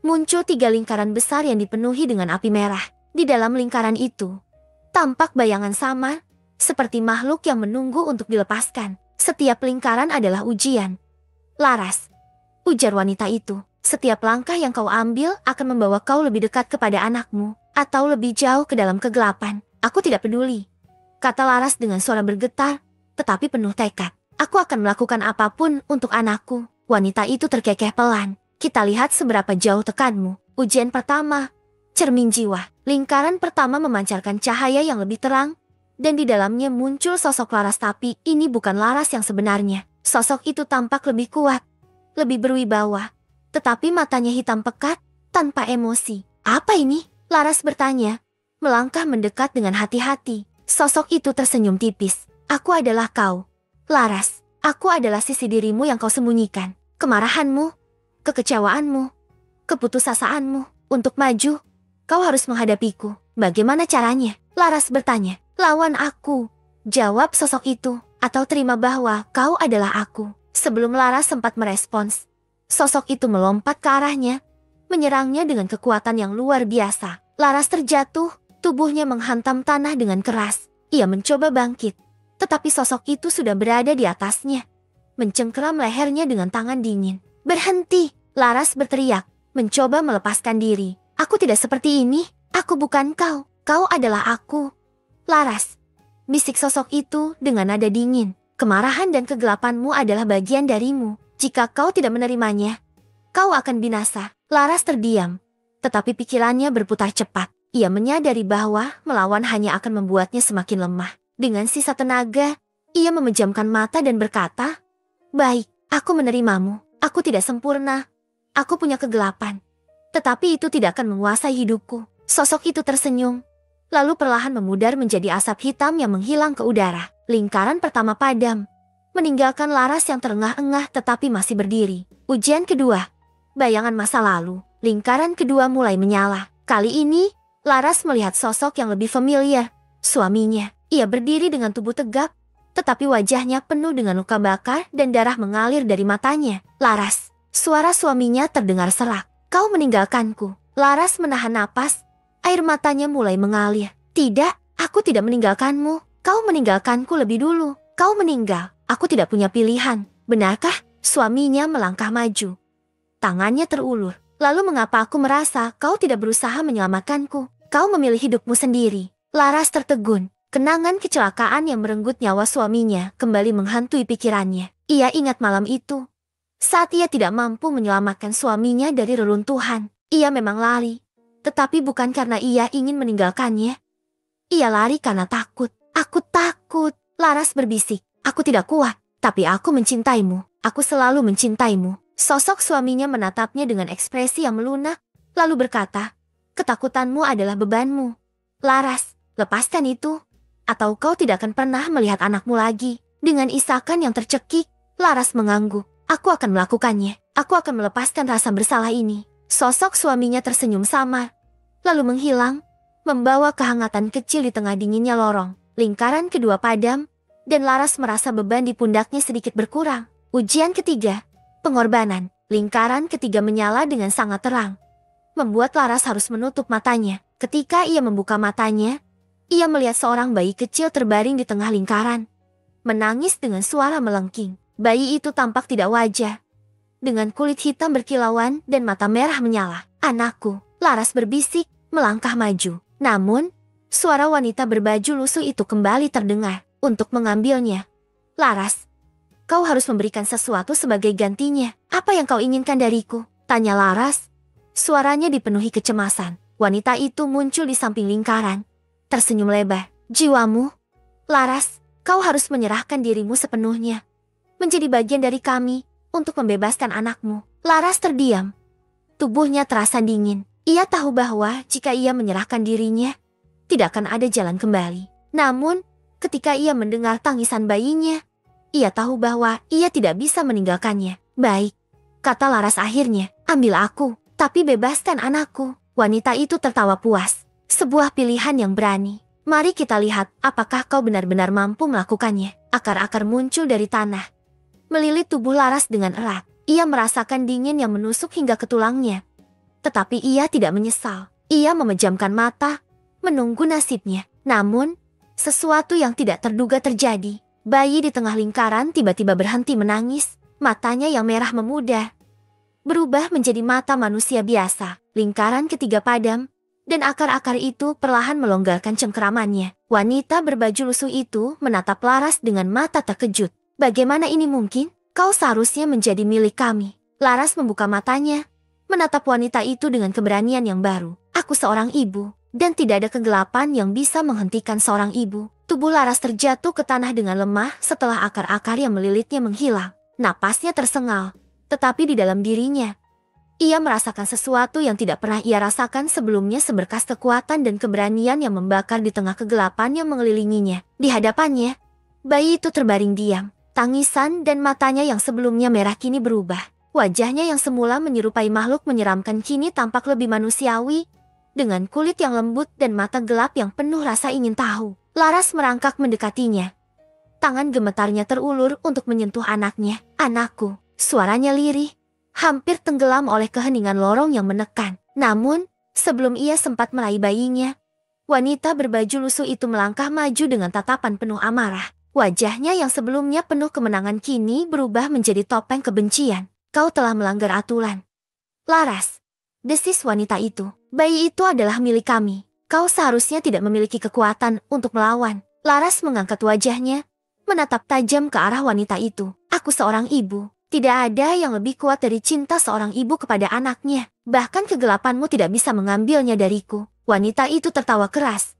muncul 3 lingkaran besar yang dipenuhi dengan api merah. Di dalam lingkaran itu, tampak bayangan samar, seperti makhluk yang menunggu untuk dilepaskan. Setiap lingkaran adalah ujian. Laras, ujar wanita itu, setiap langkah yang kau ambil akan membawa kau lebih dekat kepada anakmu, atau lebih jauh ke dalam kegelapan. Aku tidak peduli, kata Laras dengan suara bergetar, tetapi penuh tekad. Aku akan melakukan apapun untuk anakku. Wanita itu terkekeh pelan. Kita lihat seberapa jauh tekanmu. Ujian pertama, cermin jiwa. Lingkaran pertama memancarkan cahaya yang lebih terang, dan di dalamnya muncul sosok Laras, tapi ini bukan Laras yang sebenarnya. Sosok itu tampak lebih kuat, lebih berwibawa, tetapi matanya hitam pekat, tanpa emosi. Apa ini? Laras bertanya, melangkah mendekat dengan hati-hati. Sosok itu tersenyum tipis. Aku adalah kau, Laras. Aku adalah sisi dirimu yang kau sembunyikan. Kemarahanmu, kekecewaanmu, keputusasaanmu. Untuk maju, kau harus menghadapiku. Bagaimana caranya? Laras bertanya. Lawan aku, jawab sosok itu, atau terima bahwa kau adalah aku. Sebelum Laras sempat merespons, sosok itu melompat ke arahnya, menyerangnya dengan kekuatan yang luar biasa. Laras terjatuh, tubuhnya menghantam tanah dengan keras. Ia mencoba bangkit, tetapi sosok itu sudah berada di atasnya, mencengkeram lehernya dengan tangan dingin. Berhenti, Laras berteriak, mencoba melepaskan diri. Aku tidak seperti ini, aku bukan kau, kau adalah aku. Laras, bisik sosok itu dengan nada dingin. Kemarahan dan kegelapanmu adalah bagian darimu. Jika kau tidak menerimanya, kau akan binasa. Laras terdiam, tetapi pikirannya berputar cepat. Ia menyadari bahwa melawan hanya akan membuatnya semakin lemah. Dengan sisa tenaga, ia memejamkan mata dan berkata, baik, aku menerimamu. Aku tidak sempurna. Aku punya kegelapan. Tetapi itu tidak akan menguasai hidupku. Sosok itu tersenyum, lalu perlahan memudar menjadi asap hitam yang menghilang ke udara. Lingkaran pertama padam, meninggalkan Laras yang terengah-engah tetapi masih berdiri. Ujian kedua, bayangan masa lalu. Lingkaran kedua mulai menyala. Kali ini, Laras melihat sosok yang lebih familiar, suaminya. Ia berdiri dengan tubuh tegap, tetapi wajahnya penuh dengan luka bakar dan darah mengalir dari matanya. Laras, suara suaminya terdengar serak. Kau meninggalkanku. Laras menahan napas, air matanya mulai mengalir. Tidak, aku tidak meninggalkanmu. Kau meninggalkanku lebih dulu. Kau meninggal. Aku tidak punya pilihan. Benarkah? Suaminya melangkah maju. Tangannya terulur. Lalu mengapa aku merasa kau tidak berusaha menyelamatkanku? Kau memilih hidupmu sendiri. Laras tertegun. Kenangan kecelakaan yang merenggut nyawa suaminya kembali menghantui pikirannya. Ia ingat malam itu, saat ia tidak mampu menyelamatkan suaminya dari reruntuhan. Ia memang lari, tetapi bukan karena ia ingin meninggalkannya. Ia lari karena takut. Aku takut, Laras berbisik. Aku tidak kuat, tapi aku mencintaimu. Aku selalu mencintaimu. Sosok suaminya menatapnya dengan ekspresi yang melunak, lalu berkata, ketakutanmu adalah bebanmu. Laras, lepaskan itu, atau kau tidak akan pernah melihat anakmu lagi. Dengan isakan yang tercekik, Laras mengangguk. Aku akan melakukannya. Aku akan melepaskan rasa bersalah ini. Sosok suaminya tersenyum samar, lalu menghilang, membawa kehangatan kecil di tengah dinginnya lorong. Lingkaran kedua padam, dan Laras merasa beban di pundaknya sedikit berkurang. Ujian ketiga, pengorbanan. Lingkaran ketiga menyala dengan sangat terang, membuat Laras harus menutup matanya. Ketika ia membuka matanya, ia melihat seorang bayi kecil terbaring di tengah lingkaran, menangis dengan suara melengking. Bayi itu tampak tidak wajar, dengan kulit hitam berkilauan dan mata merah menyala. Anakku, Laras berbisik, melangkah maju. Namun, suara wanita berbaju lusuh itu kembali terdengar. Untuk mengambilnya, Laras, kau harus memberikan sesuatu sebagai gantinya. Apa yang kau inginkan dariku? Tanya Laras. Suaranya dipenuhi kecemasan. Wanita itu muncul di samping lingkaran, tersenyum lebar. Jiwamu, Laras, kau harus menyerahkan dirimu sepenuhnya, menjadi bagian dari kami, untuk membebaskan anakmu. Laras terdiam. Tubuhnya terasa dingin. Ia tahu bahwa jika ia menyerahkan dirinya, tidak akan ada jalan kembali. Namun, ketika ia mendengar tangisan bayinya, ia tahu bahwa ia tidak bisa meninggalkannya. Baik, kata Laras akhirnya, ambil aku, tapi bebaskan anakku. Wanita itu tertawa puas. Sebuah pilihan yang berani. Mari kita lihat apakah kau benar-benar mampu melakukannya. Akar-akar muncul dari tanah, melilit tubuh Laras dengan erat. Ia merasakan dingin yang menusuk hingga ke tulangnya. Tetapi ia tidak menyesal. Ia memejamkan mata, menunggu nasibnya. Namun, sesuatu yang tidak terduga terjadi. Bayi di tengah lingkaran tiba-tiba berhenti menangis. Matanya yang merah memudar berubah menjadi mata manusia biasa. Lingkaran ketiga padam, dan akar-akar itu perlahan melonggarkan cengkeramannya. Wanita berbaju lusuh itu menatap Laras dengan mata terkejut. Bagaimana ini mungkin? Kau seharusnya menjadi milik kami. Laras membuka matanya, menatap wanita itu dengan keberanian yang baru. Aku seorang ibu, dan tidak ada kegelapan yang bisa menghentikan seorang ibu. Tubuh Laras terjatuh ke tanah dengan lemah setelah akar-akar yang melilitnya menghilang. Napasnya tersengal. Tetapi di dalam dirinya, ia merasakan sesuatu yang tidak pernah ia rasakan sebelumnya, seberkas kekuatan dan keberanian yang membakar di tengah kegelapan yang mengelilinginya. Di hadapannya, bayi itu terbaring diam. Tangisan dan matanya yang sebelumnya merah kini berubah. Wajahnya yang semula menyerupai makhluk menyeramkan kini tampak lebih manusiawi, dengan kulit yang lembut dan mata gelap yang penuh rasa ingin tahu. Laras merangkak mendekatinya. Tangan gemetarnya terulur untuk menyentuh anaknya. Anakku. Suaranya lirih, hampir tenggelam oleh keheningan lorong yang menekan. Namun, sebelum ia sempat meraih bayinya, wanita berbaju lusuh itu melangkah maju dengan tatapan penuh amarah. Wajahnya yang sebelumnya penuh kemenangan kini berubah menjadi topeng kebencian. Kau telah melanggar aturan. Laras, desis wanita itu. Bayi itu adalah milik kami. Kau seharusnya tidak memiliki kekuatan untuk melawan. Laras mengangkat wajahnya, menatap tajam ke arah wanita itu. Aku seorang ibu. Tidak ada yang lebih kuat dari cinta seorang ibu kepada anaknya. Bahkan kegelapanmu tidak bisa mengambilnya dariku. Wanita itu tertawa keras.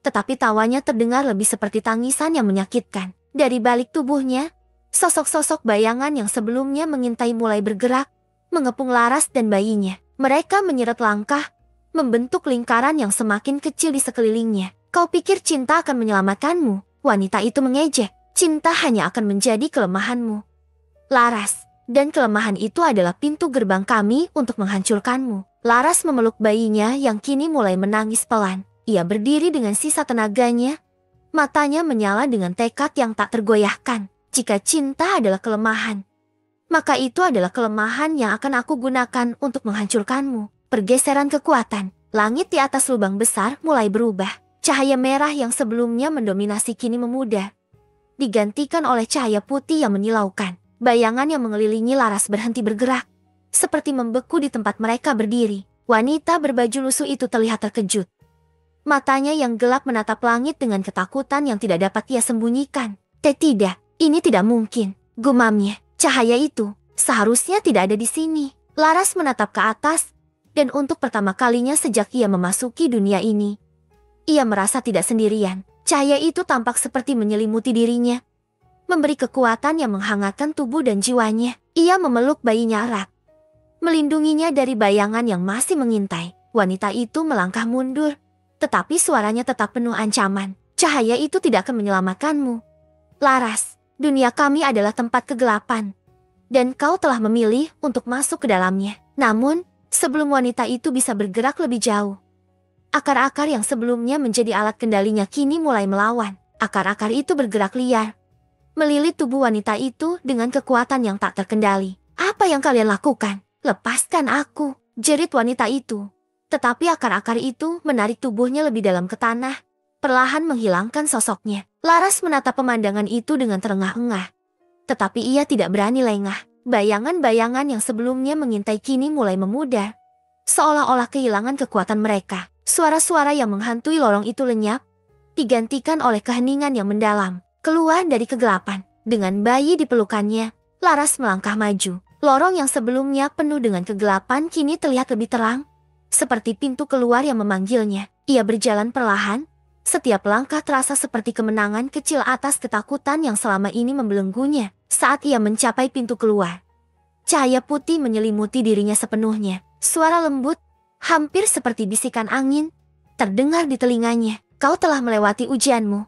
Tetapi tawanya terdengar lebih seperti tangisan yang menyakitkan. Dari balik tubuhnya, sosok-sosok bayangan yang sebelumnya mengintai mulai bergerak, mengepung Laras dan bayinya. Mereka menyeret langkah, membentuk lingkaran yang semakin kecil di sekelilingnya. Kau pikir cinta akan menyelamatkanmu? Wanita itu mengejek. Cinta hanya akan menjadi kelemahanmu, Laras, dan kelemahan itu adalah pintu gerbang kami untuk menghancurkanmu. Laras memeluk bayinya yang kini mulai menangis pelan. Ia berdiri dengan sisa tenaganya, matanya menyala dengan tekad yang tak tergoyahkan. Jika cinta adalah kelemahan, maka itu adalah kelemahan yang akan aku gunakan untuk menghancurkanmu. Pergeseran kekuatan, langit di atas lubang besar mulai berubah. Cahaya merah yang sebelumnya mendominasi kini memudar, digantikan oleh cahaya putih yang menyilaukan. Bayangan yang mengelilingi Laras berhenti bergerak, seperti membeku di tempat mereka berdiri. Wanita berbaju lusuh itu terlihat terkejut. Matanya yang gelap menatap langit dengan ketakutan yang tidak dapat ia sembunyikan. Tidak, ini tidak mungkin, gumamnya. Cahaya itu seharusnya tidak ada di sini. Laras menatap ke atas, dan untuk pertama kalinya sejak ia memasuki dunia ini, ia merasa tidak sendirian. Cahaya itu tampak seperti menyelimuti dirinya, memberi kekuatan yang menghangatkan tubuh dan jiwanya. Ia memeluk bayinya erat, melindunginya dari bayangan yang masih mengintai. Wanita itu melangkah mundur, tetapi suaranya tetap penuh ancaman. Cahaya itu tidak akan menyelamatkanmu. Laras, dunia kami adalah tempat kegelapan, dan kau telah memilih untuk masuk ke dalamnya. Namun, sebelum wanita itu bisa bergerak lebih jauh, akar-akar yang sebelumnya menjadi alat kendalinya kini mulai melawan. Akar-akar itu bergerak liar, melilit tubuh wanita itu dengan kekuatan yang tak terkendali. Apa yang kalian lakukan? Lepaskan aku, jerit wanita itu. Tetapi akar-akar itu menarik tubuhnya lebih dalam ke tanah, perlahan menghilangkan sosoknya. Laras menatap pemandangan itu dengan terengah-engah. Tetapi ia tidak berani lengah. Bayangan-bayangan yang sebelumnya mengintai kini mulai memudar, seolah-olah kehilangan kekuatan mereka. Suara-suara yang menghantui lorong itu lenyap, digantikan oleh keheningan yang mendalam. Keluar dari kegelapan, dengan bayi di pelukannya, Laras melangkah maju. Lorong yang sebelumnya penuh dengan kegelapan kini terlihat lebih terang, seperti pintu keluar yang memanggilnya. Ia berjalan perlahan, setiap langkah terasa seperti kemenangan kecil atas ketakutan yang selama ini membelenggunya. Saat ia mencapai pintu keluar, cahaya putih menyelimuti dirinya sepenuhnya. Suara lembut, hampir seperti bisikan angin, terdengar di telinganya. Kau telah melewati ujianmu,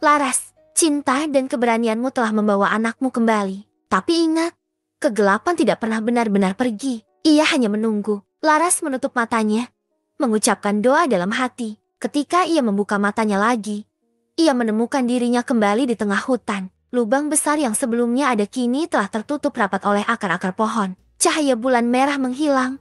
Laras. Cinta dan keberanianmu telah membawa anakmu kembali. Tapi ingat, kegelapan tidak pernah benar-benar pergi. Ia hanya menunggu. Laras menutup matanya, mengucapkan doa dalam hati. Ketika ia membuka matanya lagi, ia menemukan dirinya kembali di tengah hutan. Lubang besar yang sebelumnya ada kini telah tertutup rapat oleh akar-akar pohon. Cahaya bulan merah menghilang,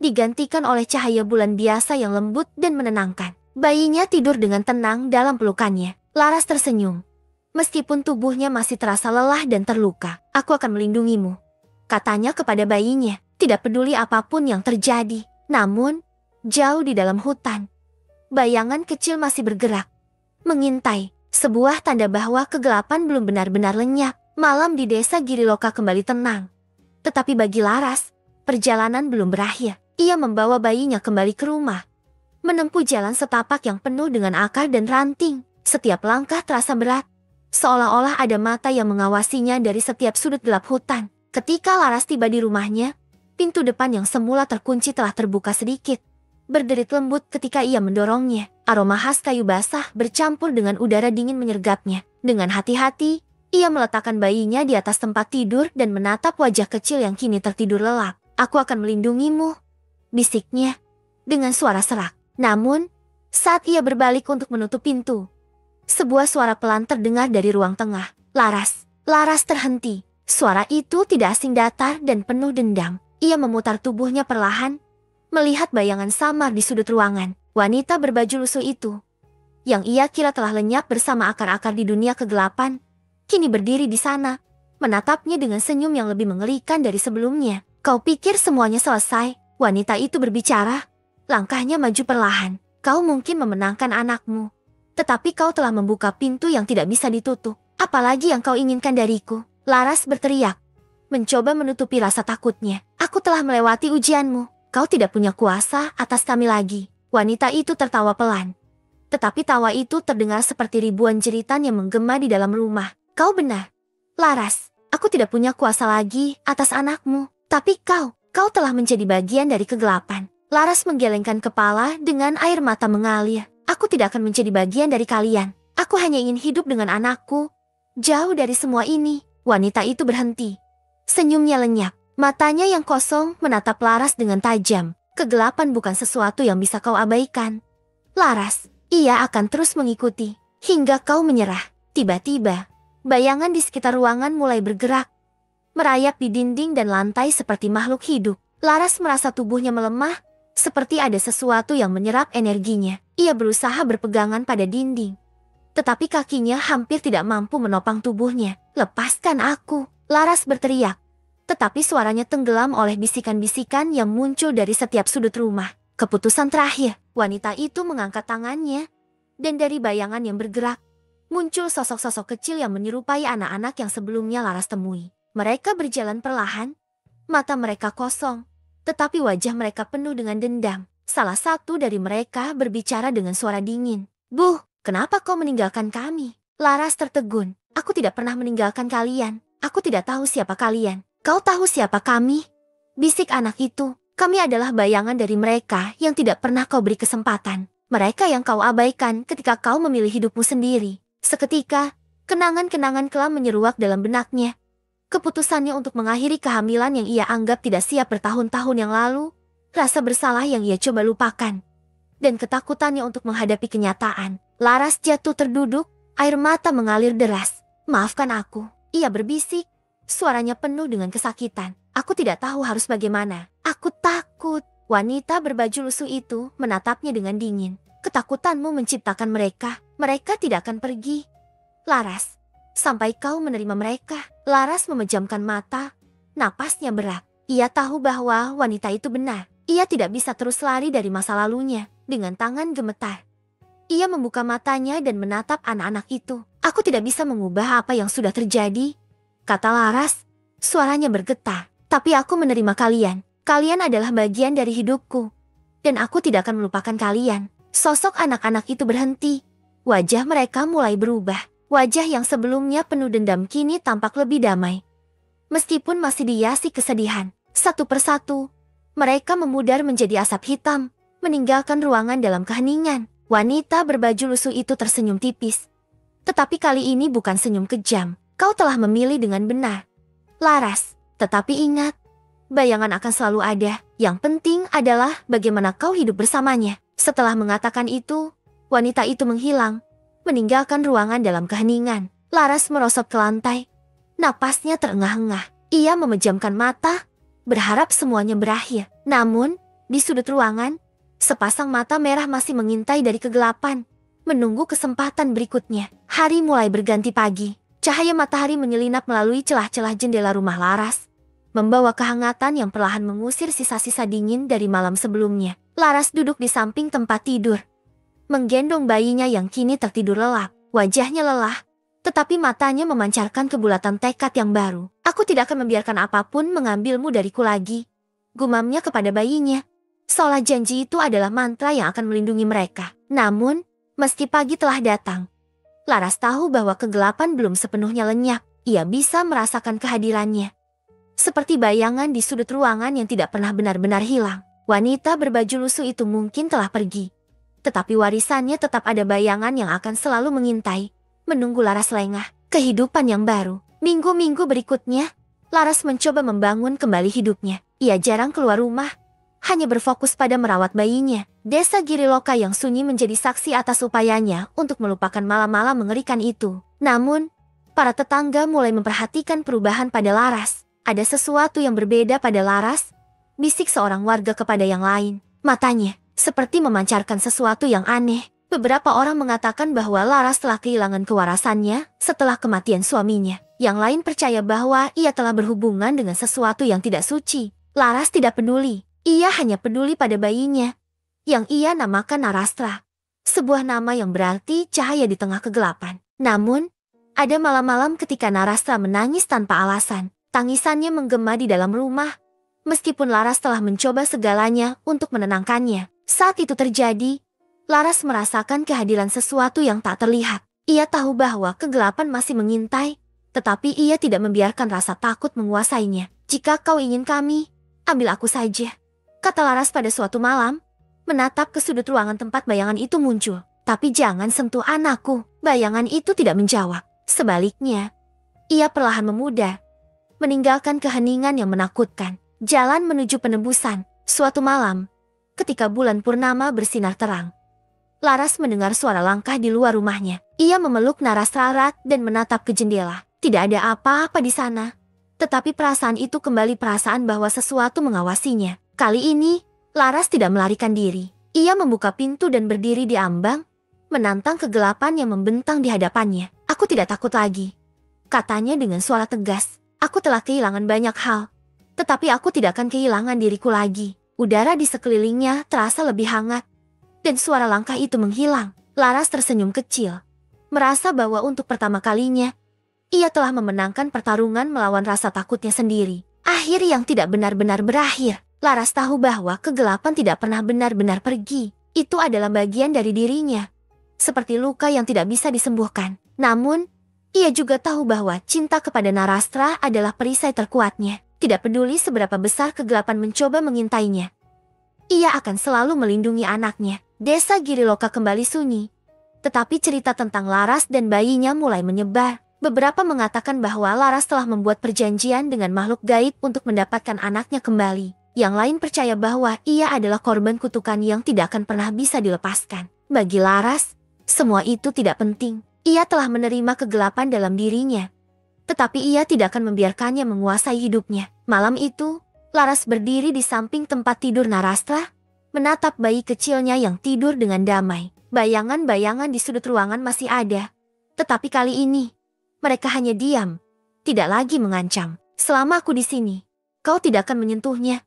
digantikan oleh cahaya bulan biasa yang lembut dan menenangkan. Bayinya tidur dengan tenang dalam pelukannya. Laras tersenyum. Meskipun tubuhnya masih terasa lelah dan terluka, aku akan melindungimu, katanya kepada bayinya, tidak peduli apapun yang terjadi. Namun, jauh di dalam hutan, bayangan kecil masih bergerak, mengintai, sebuah tanda bahwa kegelapan belum benar-benar lenyap. Malam di desa Giriloka kembali tenang. Tetapi bagi Laras, perjalanan belum berakhir. Ia membawa bayinya kembali ke rumah, menempuh jalan setapak yang penuh dengan akar dan ranting. Setiap langkah terasa berat, seolah-olah ada mata yang mengawasinya dari setiap sudut gelap hutan. Ketika Laras tiba di rumahnya, pintu depan yang semula terkunci telah terbuka sedikit. Berderit lembut ketika ia mendorongnya. Aroma khas kayu basah bercampur dengan udara dingin menyergapnya. Dengan hati-hati, ia meletakkan bayinya di atas tempat tidur dan menatap wajah kecil yang kini tertidur lelap. Aku akan melindungimu, bisiknya dengan suara serak. Namun, saat ia berbalik untuk menutup pintu, sebuah suara pelan terdengar dari ruang tengah. Laras. Laras terhenti. Suara itu tidak asing, datar dan penuh dendam. Ia memutar tubuhnya perlahan, melihat bayangan samar di sudut ruangan. Wanita berbaju lusuh itu, yang ia kira telah lenyap bersama akar-akar di dunia kegelapan, kini berdiri di sana, menatapnya dengan senyum yang lebih mengerikan dari sebelumnya. Kau pikir semuanya selesai? Wanita itu berbicara, langkahnya maju perlahan. Kau mungkin memenangkan anakmu, tetapi kau telah membuka pintu yang tidak bisa ditutup. Apalagi yang kau inginkan dariku? Laras berteriak, mencoba menutupi rasa takutnya. Aku telah melewati ujianmu. Kau tidak punya kuasa atas kami lagi. Wanita itu tertawa pelan, tetapi tawa itu terdengar seperti ribuan jeritan yang menggema di dalam rumah. Kau benar, Laras. Aku tidak punya kuasa lagi atas anakmu. Tapi kau telah menjadi bagian dari kegelapan. Laras menggelengkan kepala dengan air mata mengalir. Aku tidak akan menjadi bagian dari kalian. Aku hanya ingin hidup dengan anakku, jauh dari semua ini. Wanita itu berhenti. Senyumnya lenyap. Matanya yang kosong menatap Laras dengan tajam. Kegelapan bukan sesuatu yang bisa kau abaikan, Laras. Ia akan terus mengikuti hingga kau menyerah. Tiba-tiba, bayangan di sekitar ruangan mulai bergerak, merayap di dinding dan lantai seperti makhluk hidup. Laras merasa tubuhnya melemah, seperti ada sesuatu yang menyerap energinya. Ia berusaha berpegangan pada dinding, tetapi kakinya hampir tidak mampu menopang tubuhnya. Lepaskan aku, Laras berteriak. Tetapi suaranya tenggelam oleh bisikan-bisikan yang muncul dari setiap sudut rumah. Keputusan terakhir, wanita itu mengangkat tangannya, dan dari bayangan yang bergerak, muncul sosok-sosok kecil yang menyerupai anak-anak yang sebelumnya Laras temui. Mereka berjalan perlahan, mata mereka kosong, tetapi wajah mereka penuh dengan dendam. Salah satu dari mereka berbicara dengan suara dingin. "Bu, kenapa kau meninggalkan kami?" Laras tertegun. "Aku tidak pernah meninggalkan kalian. Aku tidak tahu siapa kalian." "Kau tahu siapa kami?" bisik anak itu. "Kami adalah bayangan dari mereka yang tidak pernah kau beri kesempatan. Mereka yang kau abaikan ketika kau memilih hidupmu sendiri." Seketika, kenangan-kenangan kelam menyeruak dalam benaknya. Keputusannya untuk mengakhiri kehamilan yang ia anggap tidak siap bertahun-tahun yang lalu, rasa bersalah yang ia coba lupakan, dan ketakutannya untuk menghadapi kenyataan. Laras jatuh terduduk, air mata mengalir deras. "Maafkan aku," ia berbisik. Suaranya penuh dengan kesakitan. "Aku tidak tahu harus bagaimana. Aku takut." Wanita berbaju lusuh itu menatapnya dengan dingin. "Ketakutanmu menciptakan mereka. Mereka tidak akan pergi, Laras, sampai kau menerima mereka." Laras memejamkan mata. Napasnya berat. Ia tahu bahwa wanita itu benar. Ia tidak bisa terus lari dari masa lalunya. Dengan tangan gemetar, ia membuka matanya dan menatap anak-anak itu. "Aku tidak bisa mengubah apa yang sudah terjadi," kata Laras. Suaranya bergetar. "Tapi aku menerima kalian. Kalian adalah bagian dari hidupku, dan aku tidak akan melupakan kalian." Sosok anak-anak itu berhenti. Wajah mereka mulai berubah. Wajah yang sebelumnya penuh dendam kini tampak lebih damai. Meskipun masih dihiasi kesedihan, satu persatu, mereka memudar menjadi asap hitam, meninggalkan ruangan dalam keheningan. Wanita berbaju lusuh itu tersenyum tipis. Tetapi kali ini bukan senyum kejam. "Kau telah memilih dengan benar, Laras. Tetapi ingat, bayangan akan selalu ada. Yang penting adalah bagaimana kau hidup bersamanya." Setelah mengatakan itu, wanita itu menghilang, meninggalkan ruangan dalam keheningan. Laras merosot ke lantai. Napasnya terengah-engah. Ia memejamkan mata, berharap semuanya berakhir. Namun, Di sudut ruangan, sepasang mata merah masih mengintai dari kegelapan, menunggu kesempatan berikutnya. Hari mulai berganti pagi. Cahaya matahari menyelinap melalui celah-celah jendela rumah Laras, membawa kehangatan yang perlahan mengusir sisa-sisa dingin dari malam sebelumnya. Laras duduk di samping tempat tidur, menggendong bayinya yang kini tertidur lelap. Wajahnya lelah, tetapi matanya memancarkan kebulatan tekad yang baru. Aku tidak akan membiarkan apapun mengambilmu dariku lagi, gumamnya kepada bayinya. Seolah janji itu adalah mantra yang akan melindungi mereka. Namun, meski pagi telah datang, Laras tahu bahwa kegelapan belum sepenuhnya lenyap. Ia bisa merasakan kehadirannya, seperti bayangan di sudut ruangan yang tidak pernah benar-benar hilang. Wanita berbaju lusuh itu mungkin telah pergi, tetapi warisannya tetap ada, bayangan yang akan selalu mengintai, menunggu Laras lengah. Kehidupan yang baru. Minggu-minggu berikutnya, Laras mencoba membangun kembali hidupnya. Ia jarang keluar rumah, hanya berfokus pada merawat bayinya. Desa Giriloka yang sunyi menjadi saksi atas upayanya untuk melupakan malam-malam mengerikan itu. Namun, para tetangga mulai memperhatikan perubahan pada Laras. Ada sesuatu yang berbeda pada Laras, bisik seorang warga kepada yang lain. Matanya seperti memancarkan sesuatu yang aneh. Beberapa orang mengatakan bahwa Laras telah kehilangan kewarasannya setelah kematian suaminya. Yang lain percaya bahwa ia telah berhubungan dengan sesuatu yang tidak suci. Laras tidak peduli. Ia hanya peduli pada bayinya, yang ia namakan Narastra. Sebuah nama yang berarti cahaya di tengah kegelapan. Namun, ada malam-malam ketika Narastra menangis tanpa alasan. Tangisannya menggema di dalam rumah, meskipun Laras telah mencoba segalanya untuk menenangkannya. Saat itu terjadi, Laras merasakan kehadiran sesuatu yang tak terlihat. Ia tahu bahwa kegelapan masih mengintai, tetapi ia tidak membiarkan rasa takut menguasainya. Jika kau ingin kami, ambil aku saja, kata Laras pada suatu malam, menatap ke sudut ruangan tempat bayangan itu muncul. Tapi jangan sentuh anakku. Bayangan itu tidak menjawab. Sebaliknya, ia perlahan memudar, meninggalkan keheningan yang menakutkan. Jalan menuju penebusan. Suatu malam, ketika bulan purnama bersinar terang, Laras mendengar suara langkah di luar rumahnya. Ia memeluk Narastra erat dan menatap ke jendela. Tidak ada apa-apa di sana. Tetapi perasaan itu kembali, perasaan bahwa sesuatu mengawasinya. Kali ini, Laras tidak melarikan diri. Ia membuka pintu dan berdiri di ambang, menantang kegelapan yang membentang di hadapannya. Aku tidak takut lagi, katanya dengan suara tegas. Aku telah kehilangan banyak hal, tetapi aku tidak akan kehilangan diriku lagi. Udara di sekelilingnya terasa lebih hangat, dan suara langkah itu menghilang. Laras tersenyum kecil, merasa bahwa untuk pertama kalinya, ia telah memenangkan pertarungan melawan rasa takutnya sendiri. Akhir yang tidak benar-benar berakhir. Laras tahu bahwa kegelapan tidak pernah benar-benar pergi. Itu adalah bagian dari dirinya, seperti luka yang tidak bisa disembuhkan. Namun, ia juga tahu bahwa cinta kepada Narastra adalah perisai terkuatnya. Tidak peduli seberapa besar kegelapan mencoba mengintainya, ia akan selalu melindungi anaknya. Desa Giriloka kembali sunyi, tetapi cerita tentang Laras dan bayinya mulai menyebar. Beberapa mengatakan bahwa Laras telah membuat perjanjian dengan makhluk gaib untuk mendapatkan anaknya kembali. Yang lain percaya bahwa ia adalah korban kutukan yang tidak akan pernah bisa dilepaskan. Bagi Laras, semua itu tidak penting. Ia telah menerima kegelapan dalam dirinya, tetapi ia tidak akan membiarkannya menguasai hidupnya. Malam itu, Laras berdiri di samping tempat tidur Narastra, menatap bayi kecilnya yang tidur dengan damai. Bayangan-bayangan di sudut ruangan masih ada, tetapi kali ini, mereka hanya diam, tidak lagi mengancam. Selama aku di sini, kau tidak akan menyentuhnya,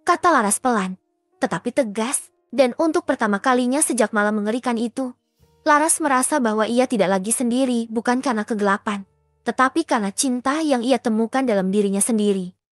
kata Laras pelan, tetapi tegas. Dan untuk pertama kalinya sejak malam mengerikan itu, Laras merasa bahwa ia tidak lagi sendiri, bukan karena kegelapan, tetapi karena cinta yang ia temukan dalam dirinya sendiri.